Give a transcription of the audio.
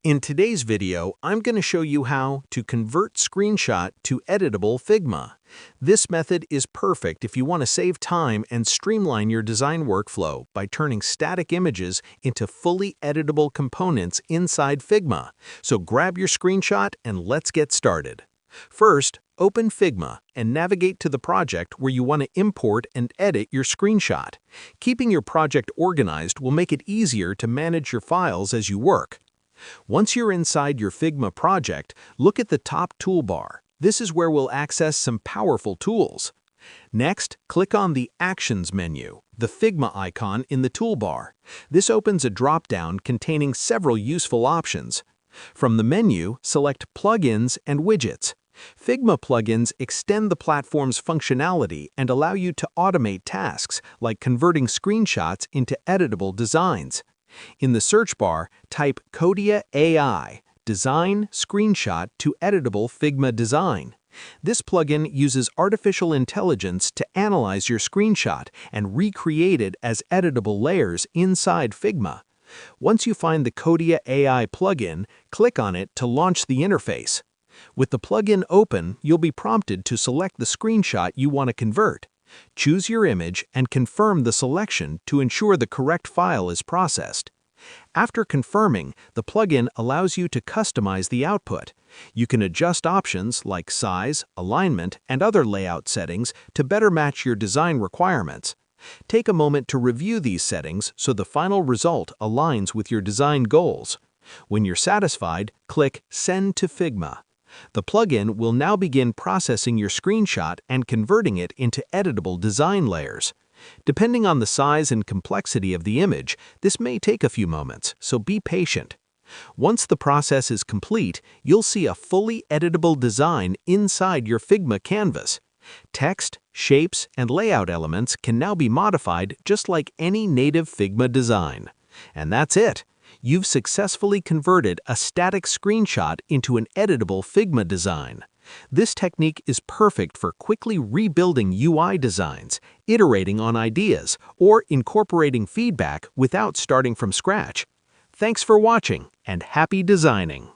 In today's video, I'm going to show you how to convert screenshot to editable Figma. This method is perfect if you want to save time and streamline your design workflow by turning static images into fully editable components inside Figma. So grab your screenshot and let's get started. First, open Figma and navigate to the project where you want to import and edit your screenshot. Keeping your project organized will make it easier to manage your files as you work. Once you're inside your Figma project, look at the top toolbar. This is where we'll access some powerful tools. Next, click on the Actions menu, the Figma icon in the toolbar. This opens a drop-down containing several useful options. From the menu, select Plugins and Widgets. Figma plugins extend the platform's functionality and allow you to automate tasks like converting screenshots into editable designs. In the search bar, type Codia AI, Design Screenshot to Editable Figma Design. This plugin uses artificial intelligence to analyze your screenshot and recreate it as editable layers inside Figma. Once you find the Codia AI plugin, click on it to launch the interface. With the plugin open, you'll be prompted to select the screenshot you want to convert. Choose your image and confirm the selection to ensure the correct file is processed. After confirming, the plugin allows you to customize the output. You can adjust options like size, alignment, and other layout settings to better match your design requirements. Take a moment to review these settings so the final result aligns with your design goals. When you're satisfied, click Send to Figma. The plugin will now begin processing your screenshot and converting it into editable design layers. Depending on the size and complexity of the image, this may take a few moments, so be patient. Once the process is complete, you'll see a fully editable design inside your Figma canvas. Text, shapes, and layout elements can now be modified just like any native Figma design. And that's it. You've successfully converted a static screenshot into an editable Figma design. This technique is perfect for quickly rebuilding UI designs, iterating on ideas, or incorporating feedback without starting from scratch. Thanks for watching, and happy designing!